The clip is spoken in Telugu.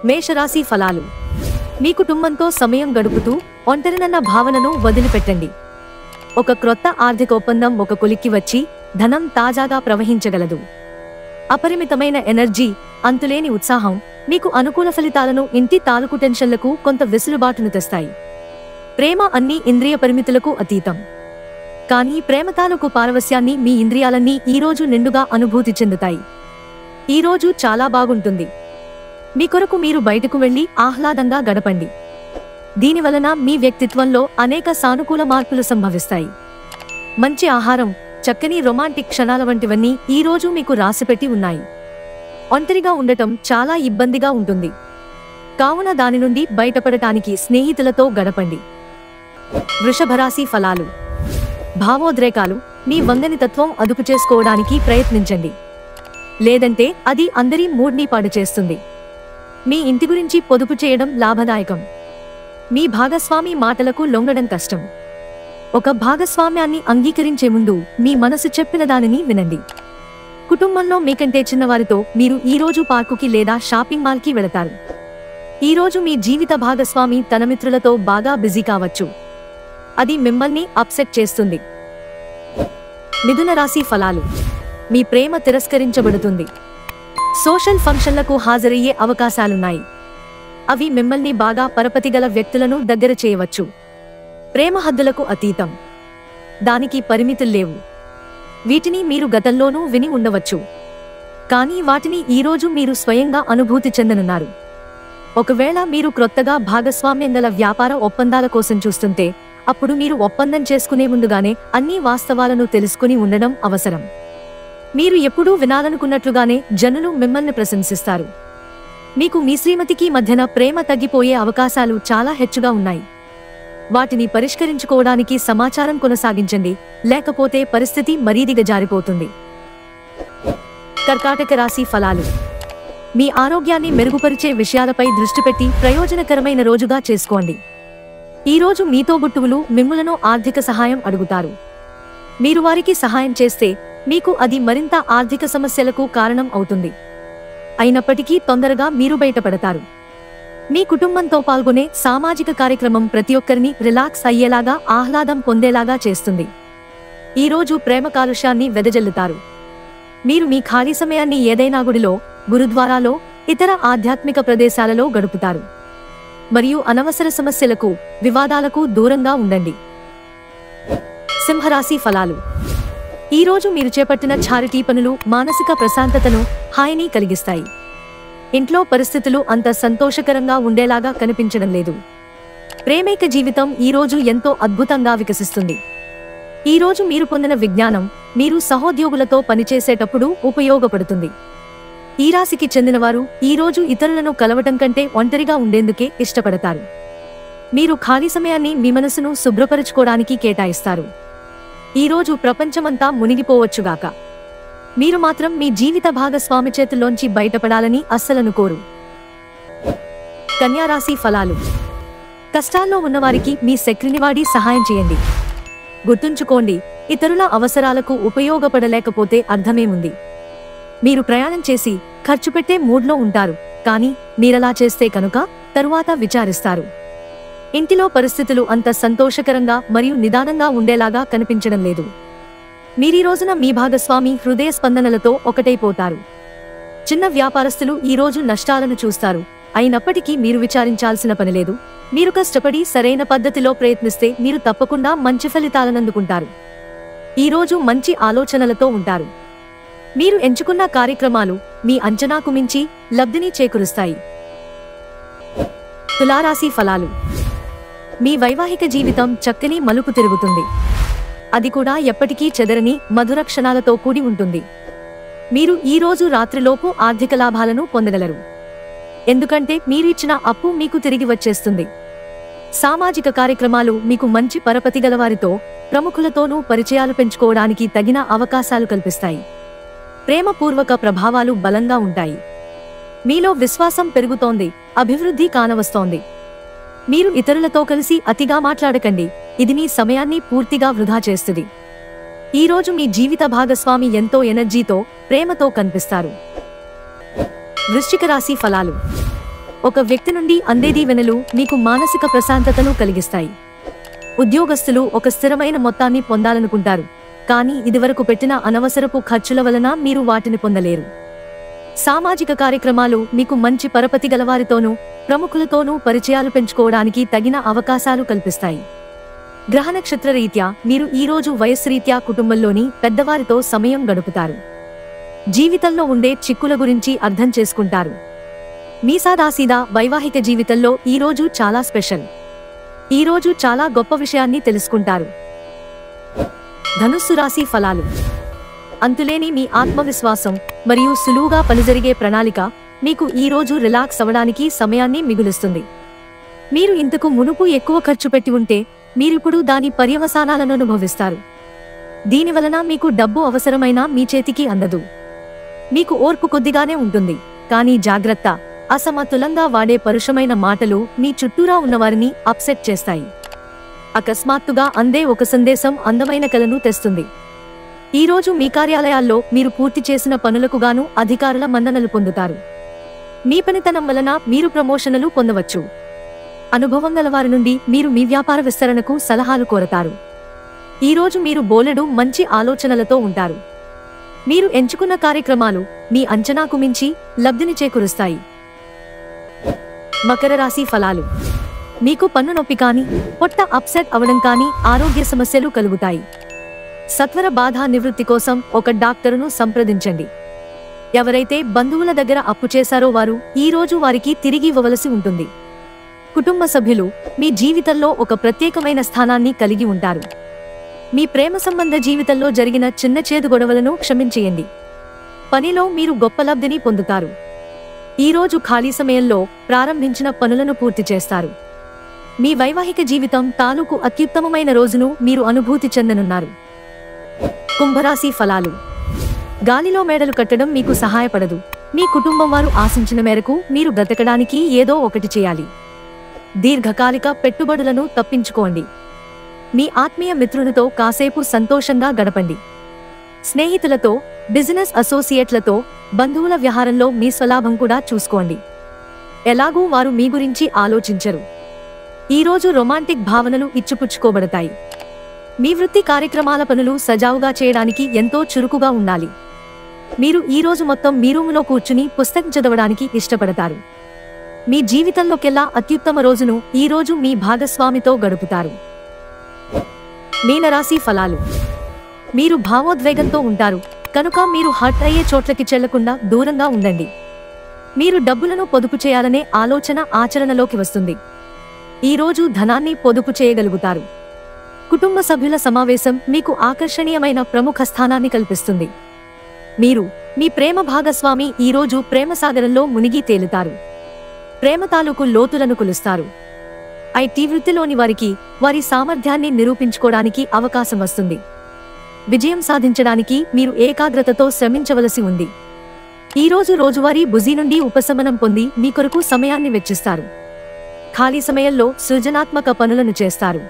మేషరాశి ఫలాలు. మీ కుటుంబంతో సమయం గడుపుతూ ఒంటరినన్న భావనను వదిలిపెట్టండి. ఒక క్రొత్త ఆర్థిక ఒప్పందం ఒక కొలిక్కి వచ్చి ధనం తాజాగా ప్రవహించగలదు. అపరిమితమైన ఎనర్జీ, అంతులేని ఉత్సాహం మీకు అనుకూల ఫలితాలను, ఇంటి తాలూకు టెన్షన్లకు కొంత వెసులుబాటును తెస్తాయి. ప్రేమ అన్ని ఇంద్రియ పరిమితులకు అతీతం. కానీ ప్రేమ తాలూకు పారవస్యాన్ని మీ ఇంద్రియాలన్నీ ఈరోజు నిండుగా అనుభూతి చెందుతాయి. ఈరోజు చాలా బాగుంటుంది. మీ కొరకు మీరు బయటకు వెళ్లి ఆహ్లాదంగా గడపండి. దీనివలన మీ వ్యక్తిత్వంలో అనేక సానుకూల మార్పులు సంభవిస్తాయి. మంచి ఆహారం, చక్కని రొమాంటిక్ క్షణాల వంటివన్నీ ఈరోజు మీకు రాసిపెట్టి ఉన్నాయి. ఒంటరిగా ఉండటం చాలా ఇబ్బందిగా ఉంటుంది. కావున దాని నుండి బయటపడటానికి స్నేహితులతో గడపండి. వృషభరాశి ఫలాలు. భావోద్రేకాలు, మీ వంగని తత్వం అదుపు చేసుకోవడానికి ప్రయత్నించండి. లేదంటే అది అందరి మూడ్ని పాడు చేస్తుంది. మీ ఇంటి గురించి పొదుపు చేయడం లాభదాయకం. మీ భాగస్వామి మాటలకు లొంగడం కష్టం. ఒక భాగస్వామ్యాన్ని అంగీకరించే ముందు మీ మనసు చెప్పిన దానిని వినండి. కుటుంబంలో మీకంటే చిన్నవారితో మీరు ఈరోజు పార్కుకి లేదా షాపింగ్ మాల్కి వెళతారు. ఈరోజు మీ జీవిత భాగస్వామి తన మిత్రులతో బాగా బిజీ కావచ్చు. అది మిమ్మల్ని అప్సెట్ చేస్తుంది. మిథున రాశి ఫలాలు. మీ ప్రేమ తిరస్కరించబడుతుంది. సోషల్ ఫంక్షన్లకు హాజరయ్యే అవకాశాలున్నాయి. అవి మిమ్మల్ని బాగా పరపతిగల వ్యక్తులను దగ్గర చేయవచ్చు. ప్రేమ హద్దులకు అతీతం. దానికి పరిమితుల్లేవు. వీటిని మీరు గతంలోనూ విని ఉండవచ్చు. కానీ వాటిని ఈరోజు మీరు స్వయంగా అనుభూతి చెందనున్నారు. ఒకవేళ మీరు క్రొత్తగా భాగస్వామ్యం గల వ్యాపార ఒప్పందాల కోసం చూస్తుంటే, అప్పుడు మీరు ఒప్పందం చేసుకునే ముందుగానే అన్ని వాస్తవాలను తెలుసుకుని ఉండడం అవసరం. మీరు ఎప్పుడూ వినాలనుకున్నట్లుగానే జనులు మిమ్మల్ని ప్రశంసిస్తారు. మీకు మీ శ్రీమతికి మధ్యన ప్రేమ తగ్గిపోయే అవకాశాలు చాలా హెచ్చుగా ఉన్నాయి. వాటిని పరిష్కరించుకోవడానికి సమాచారం కొనసాగించండి, లేకపోతే పరిస్థితి మరీ దిగజారిపోతుంది. కర్కాటక రాశి ఫలాలు. మీ ఆరోగ్యాన్ని మెరుగుపరిచే విషయాలపై దృష్టి పెట్టి ప్రయోజనకరమైన రోజుగా చేసుకోండి. ఈరోజు మీ తోబుట్టువులు మిమ్ములను ఆర్థిక సహాయం అడుగుతారు. మీరు వారికి సహాయం చేస్తే మీకు అది మరింత ఆర్థిక సమస్యలకు కారణం అవుతుంది. అయినప్పటికీ తొందరగా మీరు బయటపడతారు. మీ కుటుంబంతో పాల్గొనే సామాజిక కార్యక్రమం ప్రతి ఒక్కరిని రిలాక్స్ అయ్యేలాగా, ఆహ్లాదం పొందేలాగా చేస్తుంది. ఈరోజు ప్రేమ కాలుష్యాన్ని వెదజల్లుతారు. మీరు మీ ఖాళీ సమయాన్ని ఏదైనా గుడిలో, గురుద్వారాలో, ఇతర ఆధ్యాత్మిక ప్రదేశాలలో గడుపుతారు. మరియు అనవసర సమస్యలకు, వివాదాలకు దూరంగా ఉండండి. సింహరాశి ఫలాలు. ఈరోజు మీరు చేపట్టిన చారిటీ పనులు మానసిక ప్రశాంతతను, హాయిని కలిగిస్తాయి. ఇంట్లో పరిస్థితులు అంత సంతోషకరంగా ఉండేలాగా కనిపించడం లేదు. ప్రేమైక జీవితం ఈరోజు ఎంతో అద్భుతంగా వికసిస్తుంది. ఈరోజు మీరు పొందిన విజ్ఞానం మీరు సహోద్యోగులతో పనిచేసేటప్పుడు ఉపయోగపడుతుంది. ఈ రాశికి చెందినవారు ఈరోజు ఇతరులను కలవటం కంటే ఒంటరిగా ఉండేందుకే ఇష్టపడతారు. మీరు ఖాళీ సమయాన్ని మీ మనసును శుభ్రపరచుకోవడానికి కేటాయిస్తారు. ఈరోజు ప్రపంచమంతా మునిగిపోవచ్చుగాక. మీరు మాత్రం మీ జీవిత భాగస్వామి చేతుల్లోంచి బయటపడాలని అస్సలనుకోరు. కన్యారాశి ఫలాలు. కష్టాల్లో ఉన్నవారికి మీ శక్తిని వాడి సహాయం చేయండి. గుర్తుంచుకోండి, ఇతరుల అవసరాలకు ఉపయోగపడలేకపోతే అర్థమేముంది? మీరు ప్రయాణం చేసి ఖర్చు పెట్టే మూడ్లో ఉంటారు, కానీ మీరలా చేస్తే కనుక తరువాత విచారిస్తారు. ఇంటిలో పరిస్థితులు అంత సంతోషకరంగా మరియు నిదానంగా ఉండేలాగా కనిపించడం లేదు. మీరీ రోజున మీ భాగస్వామి హృదయ స్పందనలతో ఒకటైపోతారు. చిన్న వ్యాపారస్తులు ఈరోజు నష్టాలను చూస్తారు. అయినప్పటికీ మీరు విచారించాల్సిన పనిలేదు. మీరు కష్టపడి సరైన పద్ధతిలో ప్రయత్నిస్తే మీరు తప్పకుండా మంచి ఫలితాలనందుకుంటారు. ఈరోజు మంచి ఆలోచనలతో ఉంటారు. మీరు ఎంచుకున్న కార్యక్రమాలు మీ అంచనాకు మించి లబ్ధిని చేకూరుస్తాయి. తులారాశి ఫలాలు. మీ వైవాహిక జీవితం చక్కని మలుపు తిరుగుతుంది. అది కూడా ఎప్పటికీ చెదరని మధుర క్షణాలతో కూడి ఉంటుంది. మీరు ఈరోజు రాత్రిలోపు ఆర్థిక లాభాలను పొందగలరు. ఎందుకంటే మీరు ఇచ్చిన అప్పు మీకు తిరిగి వచ్చేస్తుంది. సామాజిక కార్యక్రమాలు మీకు మంచి పరపతి గలవారితో, ప్రముఖులతోనూ పరిచయాలు పెంచుకోవడానికి తగిన అవకాశాలు కల్పిస్తాయి. ప్రేమపూర్వక ప్రభావాలు బలంగా ఉంటాయి. మీలో విశ్వాసం పెరుగుతోంది, అభివృద్ధి కానవస్తోంది. మీరు ఇతరులతో కలిసి అతిగా మాట్లాడకండి, ఇది మీ సమయాన్ని పూర్తిగా వృధా చేస్తుంది. ఈరోజు మీ జీవిత భాగస్వామి ఎంతో ఎనర్జీతో, ప్రేమతో కనిపిస్తారు. వృశ్చిక రాశి ఫలాలు. ఒక వ్యక్తి నుండి అందే దీవెనలు మీకు మానసిక ప్రశాంతతను కలిగిస్తాయి. ఉద్యోగస్తులు ఒక స్థిరమైన మొత్తాన్ని పొందాలనుకుంటారు, కానీ ఇదివరకు పెట్టిన అనవసరపు ఖర్చుల వలన మీరు వాటిని పొందలేరు. సామాజిక కార్యక్రమాలు మీకు మంచి పరపతి గలవారితోనూ ప్రముఖులతోనూ పరిచయాలు పెంచుకోవడానికి తగిన అవకాశాలు కల్పిస్తాయి. గ్రహ నక్షత్ర రీత్యా మీరు ఈరోజు వయస్సురీత్యా కుటుంబంలోని పెద్దవారితో సమయం గడుపుతారు. జీవితంలో ఉండే చిక్కుల గురించి అర్థం చేసుకుంటారు. మీ సాదాసీదా వైవాహిక జీవితంలో ఈరోజు చాలా స్పెషల్. ఈరోజు చాలా గొప్ప విషయాన్ని తెలుసుకుంటారు. ధనుస్సు రాశి ఫలాలు. అంతులేని మీ ఆత్మవిశ్వాసం మరియు సులువుగా పనిజరిగే ప్రణాళిక మీకు ఈరోజు రిలాక్స్ అవ్వడానికి సమయాన్ని మిగులుస్తుంది. మీరు ఇంతకు మునుపు ఎక్కువ ఖర్చు పెట్టి ఉంటే మీరిప్పుడు దాని పర్యవసానాలను అనుభవిస్తారు. దీనివలన మీకు డబ్బు అవసరమైనా మీ చేతికి అందదు. మీకు ఓర్పు కొద్దిగానే ఉంటుంది, కానీ జాగ్రత్త, అసమతులంగా వాడే పరుషమైన మాటలు మీ చుట్టూరా ఉన్నవారిని అప్సెట్ చేస్తాయి. అకస్మాత్తుగా అందే ఒక సందేశం అందమైన కలను తెస్తుంది. ఈరోజు మీ కార్యాలయాల్లో మీరు పూర్తి చేసిన పనులకు గాను అధికారుల మన్ననలు పొందుతారు. మీ పనితనం వలన మీరు ప్రమోషన్లు పొందవచ్చు. అనుభవం గలవారి నుండి మీరు మీ వ్యాపార విస్తరణకు సలహాలు కోరతారు. ఈరోజు మీరు బోలెడు మంచి ఆలోచనలతో ఉంటారు. మీరు ఎంచుకున్న కార్యక్రమాలు మీ అంచనాకు మించి లబ్ధిని చేకూరుస్తాయి. మకర రాశి ఫలాలు. మీకు పన్ను నొప్పి కానీ, పొట్ట అప్సెట్ అవడం కానీ, ఆరోగ్య సమస్యలు కలుగుతాయి. సత్వర బాధ నివృత్తి కోసం ఒక డాక్టరును సంప్రదించండి. ఎవరైతే బంధువుల దగ్గర అప్పు చేశారో వారు ఈరోజు వారికి తిరిగి ఇవ్వవలసి ఉంటుంది. కుటుంబ సభ్యులు మీ జీవితంలో ఒక ప్రత్యేకమైన స్థానాన్ని కలిగి ఉంటారు. మీ ప్రేమ సంబంధ జీవితంలో జరిగిన చిన్న చేదు గొడవలను క్షమించేయండి. పనిలో మీరు గొప్ప లబ్ధిని పొందుతారు. ఈరోజు ఖాళీ సమయంలో ప్రారంభించిన పనులను పూర్తి చేస్తారు. మీ వైవాహిక జీవితం తాలూకు అత్యుత్తమమైన రోజును మీరు అనుభూతి చెందనున్నారు. కుంభరాశి ఫలాలు. గాలిలో మేడలు కట్టడం మీకు సహాయపడదు. మీ కుటుంబం వారు ఆశించిన మేరకు మీరు బ్రతకడానికి ఏదో ఒకటి చేయాలి. దీర్ఘకాలిక పెట్టుబడులను తప్పించుకోండి. మీ ఆత్మీయ మిత్రులతో కాసేపు సంతోషంగా గడపండి. స్నేహితులతో, బిజినెస్ అసోసియేట్లతో, బంధువుల వ్యవహారంలో మీ స్వలాభం కూడా చూసుకోండి. ఎలాగూ వారు మీ గురించి ఆలోచించరు. ఈరోజు రొమాంటిక్ భావనలు ఇచ్చిపుచ్చుకోబడతాయి. మీ వృత్తి కార్యక్రమాల పనులు సజావుగా చేయడానికి ఎంతో చురుకుగా ఉండాలి. మీరు ఈరోజు మొత్తం మీ రూములో కూర్చుని పుస్తకం చదవడానికి ఇష్టపడతారు. మీ జీవితంలోకెల్లా అత్యుత్తమ రోజును ఈరోజు మీ భాగస్వామితో గడుపుతారు. మీనరాశి ఫలాలు. మీరు భావోద్వేగంతో ఉంటారు కనుక మీరు హర్ట్ అయ్యే చోట్లకి చెళ్లకుండా దూరంగా ఉండండి. మీరు డబ్బులను పొదుపు చేయాలనే ఆలోచన ఆచరణలోకి వస్తుంది. ఈరోజు ధనాన్ని పొదుపు చేయగలుగుతారు. కుటుంబ సభ్యుల సమావేశం మీకు ఆకర్షణీయమైన ప్రముఖ స్థానాన్ని కల్పిస్తుంది. మీరు మీ ప్రేమ భాగస్వామి ఈరోజు ప్రేమసాగరంలో మునిగి తేలుతారు. ప్రేమ తాలూకు లోతులను కొలుస్తారు. ఐటీ వృత్తిలోని వారికి వారి సామర్థ్యాన్ని నిరూపించుకోవడానికి అవకాశం వస్తుంది. విజయం సాధించడానికి మీరు ఏకాగ్రతతో శ్రమించవలసి ఉంది. ఈరోజు రోజువారీ బిజీ నుండి ఉపశమనం పొంది మీ కొరకు సమయాన్ని వెచ్చిస్తారు. ఖాళీ సమయంలో సృజనాత్మక పనులను చేస్తారు.